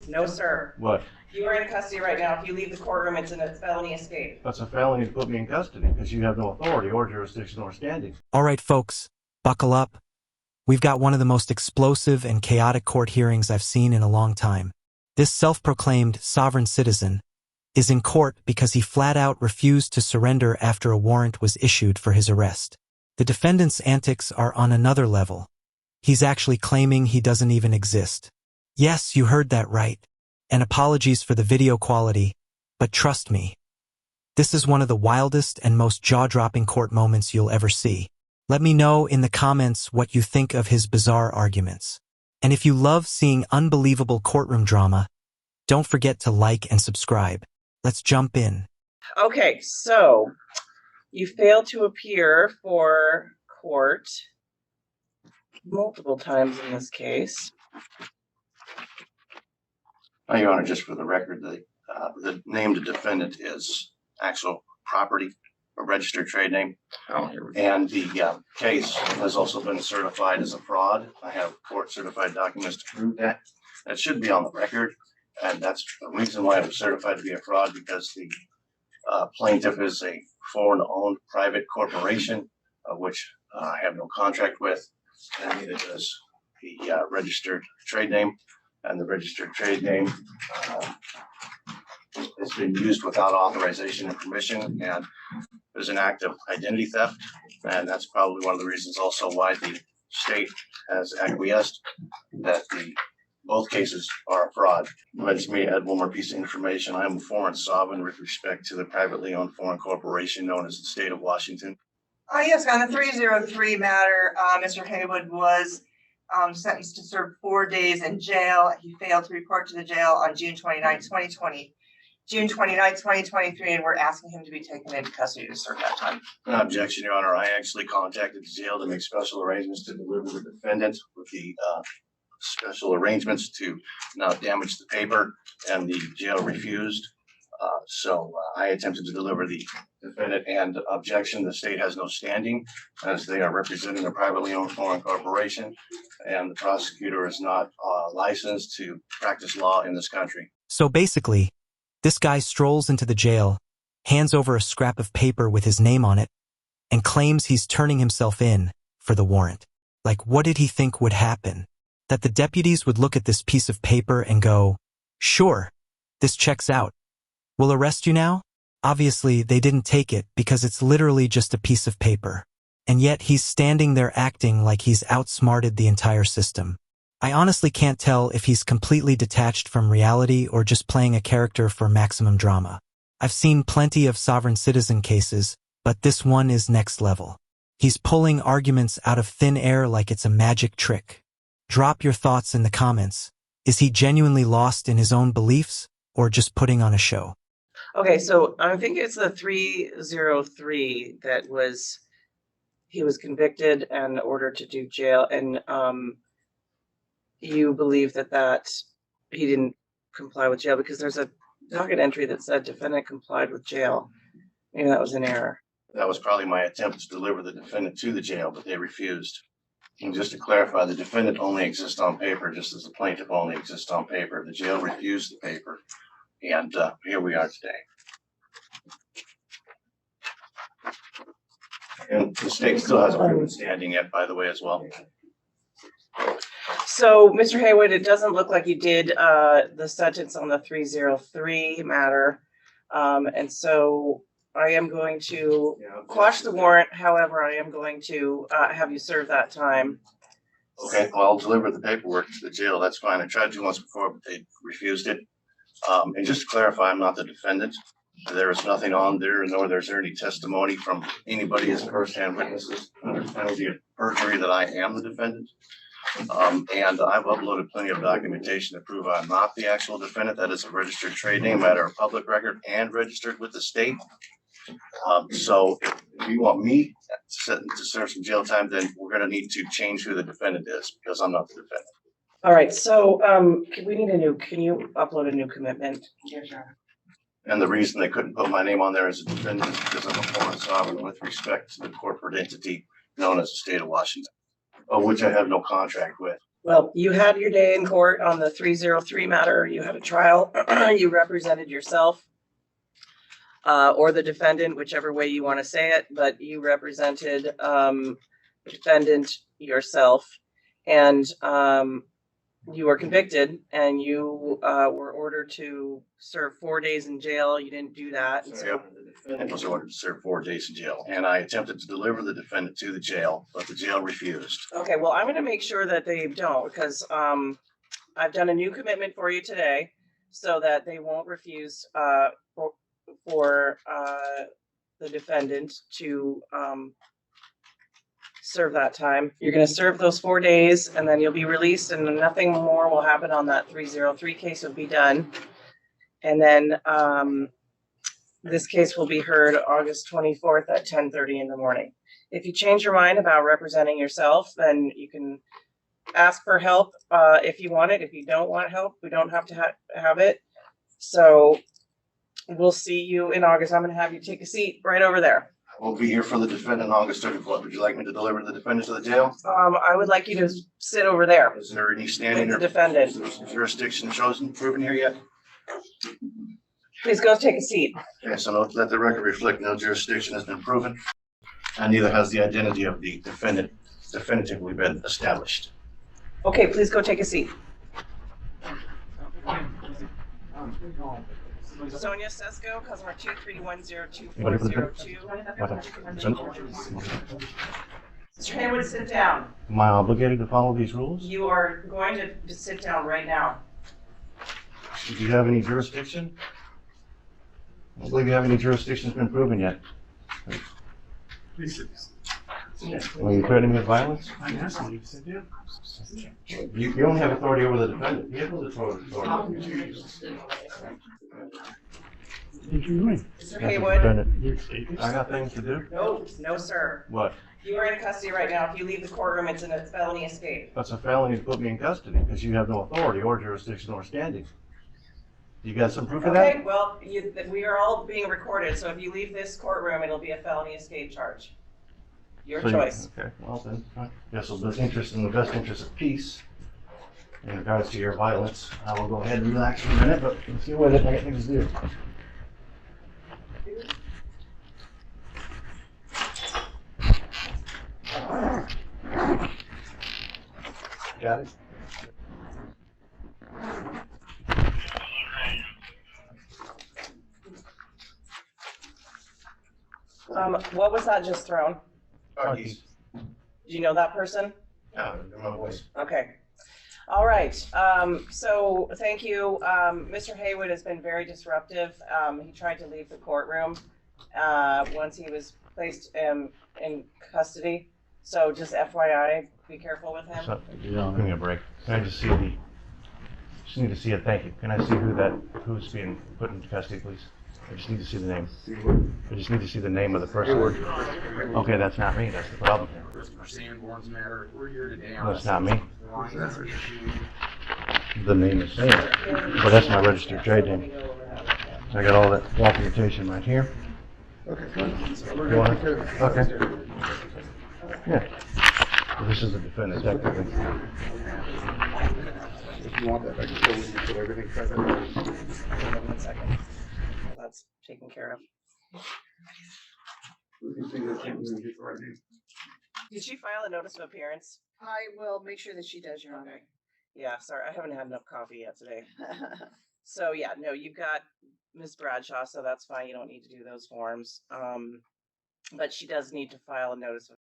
No, sir. What? You are in custody right now. If you leave the courtroom, it's a felony escape. That's a felony to put me in custody because you have no authority or jurisdiction or standing. All right, folks, buckle up. We've got one of the most explosive and chaotic court hearings I've seen in a long time. This self-proclaimed sovereign citizen is in court because he flat out refused to surrender after a warrant was issued for his arrest. The defendant's antics are on another level. He's actually claiming he doesn't even exist. Yes, you heard that right. And apologies for the video quality, but trust me, this is one of the wildest and most jaw-dropping court moments you'll ever see. Let me know in the comments what you think of his bizarre arguments. And if you love seeing unbelievable courtroom drama, don't forget to like and subscribe. Let's jump in. Okay, so you failed to appear for court multiple times in this case. Your Honor, just for the record, the named defendant is actual property, a registered trade name. And the case has also been certified as a fraud. I have court certified documents to prove that. That should be on the record. And that's the reason why it was certified to be a fraud, because the plaintiff is a foreign-owned private corporation, which I have no contract with, and neither does the registered trade name. And the registered trade name has been used without authorization and permission, and there's an act of identity theft, and that's probably one of the reasons also why the state has acquiesced that both cases are a fraud. Let me add one more piece of information. I am a foreign sovereign with respect to the privately owned foreign corporation known as the state of Washington. Yes, on the 303 matter, Mr. Haywood was sentenced to serve 4 days in jail. He failed to report to the jail on June 29, 2020. June 29, 2023, and we're asking him to be taken into custody to serve that time. Objection, Your Honor. I actually contacted the jail to make special arrangements to deliver the defendant with the special arrangements to not damage the paper, and the jail refused. So I attempted to deliver the defendant, and objection, the state has no standing as they are representing a privately owned foreign corporation, and the prosecutor is not licensed to practice law in this country. So basically, this guy strolls into the jail, hands over a scrap of paper with his name on it, and claims he's turning himself in for the warrant. Like, what did he think would happen? That the deputies would look at this piece of paper and go, sure, this checks out. We'll arrest you now? Obviously, they didn't take it because it's literally just a piece of paper. And yet he's standing there acting like he's outsmarted the entire system. I honestly can't tell if he's completely detached from reality or just playing a character for maximum drama. I've seen plenty of sovereign citizen cases, but this one is next level. He's pulling arguments out of thin air like it's a magic trick. Drop your thoughts in the comments. Is he genuinely lost in his own beliefs or just putting on a show? Okay, so I think it's the 303 that he was convicted and ordered to do jail, and you believe that he didn't comply with jail because there's a docket entry that said defendant complied with jail. Maybe that was an error. That was probably my attempt to deliver the defendant to the jail, but they refused. And just to clarify, the defendant only exists on paper, just as the plaintiff only exists on paper. The jail refused the paper, and here we are today. And the state still hasn't proven standing yet, by the way, as well. So, Mr. Haywood, it doesn't look like you did the sentence on the 303 matter, and so I am going to quash the warrant. However, I am going to have you serve that time. Okay, well, I'll deliver the paperwork to the jail. That's fine. I tried to once before, but they refused it. And just to clarify, I'm not the defendant. There is nothing on there, nor there's any testimony from anybody as firsthand witnesses under penalty of perjury that I am the defendant. And I've uploaded plenty of documentation to prove I'm not the actual defendant. That is a registered trade name, matter of public record, and registered with the state. So if you want me to serve some jail time, then we're going to need to change who the defendant is, because I'm not the defendant. All right. So can you upload a new commitment? Yes, Your Honor. And the reason they couldn't put my name on there as a defendant is because I'm a foreign sovereign with respect to the corporate entity known as the state of Washington, of which I have no contract with. Well, you had your day in court on the 303 matter. You had a trial. You represented yourself or the defendant, whichever way you want to say it, but you represented the defendant yourself. And you were convicted and you were ordered to serve 4 days in jail. You didn't do that. And so The defendant was ordered to serve 4 days in jail, and I attempted to deliver the defendant to the jail, but the jail refused. okay, well, I'm going to make sure that they don't, because I've done a new commitment for you today so that they won't refuse for the defendant to serve that time. You're going to serve those 4 days and then you'll be released and nothing more will happen on that 303 case. Will be done. And then this case will be heard August 24th at 10:30 in the morning. If you change your mind about representing yourself, then you can ask for help if you want it. If you don't want help, we don't have to have it. So we'll see you in August. I'm going to have you take a seat right over there. We'll be here for the defendant on August 34th. Would you like me to deliver the defendant to the jail? I would like you to sit over there Is there any standing with or the defendant. jurisdiction chosen, proven here yet? Please go take a seat. Okay, so note let the record reflect no jurisdiction has been proven, and neither has the identity of the defendant definitively been established. Okay, please go take a seat. Sonia Sesko, customer 2310242. Mr. Haywood, sit down. Am I obligated to follow these rules? You are going to sit down right now. Do you have any jurisdiction? I don't believe you have any jurisdiction that's been proven yet. Are you threatening me with violence? You only have authority over the defendant. You have no authority. Mr. Haywood? I got things to do. No, sir. What? You are in custody right now. If you leave the courtroom, it's a felony escape. That's a felony to put me in custody because you have no authority or jurisdiction or standing. You got some proof of that? Okay, well, we are all being recorded, so if you leave this courtroom, it'll be a felony escape charge. Your choice. Okay, well then, fine. Guess in the best interest of peace, in regards to your violence, I will go ahead and relax for a minute, but let's see what I got things to do. Got it? What was that just thrown? Oh, Do you know that person? no, my voice. Okay. All right. So thank you. Mr. Haywood has been very disruptive. He tried to leave the courtroom once he was placed in custody. So just FYI, be careful with him. So, give me a break. Can I just see just need to see it, thank you. Can I see who's being put in custody, please? I just need to see the name. I just need to see the name of the person. Okay, that's not me, that's the problem. Sanborn's matter. We're here today. That's not me. The name is saying it. But that's my registered trade name. I got all that documentation right here. Okay. You want it? Okay. Yeah. So this is the defendant, technically. If you want that, I can show you put everything present. 1 second. That's taken care of. We can see this thing when we get the right name. Did she file a notice of appearance? I will make sure that she does, Your Honor. Yeah, sorry, I haven't had enough coffee yet today. So yeah, no, you've got Ms. Bradshaw, so that's fine. You don't need to do those forms. But she does need to file a notice of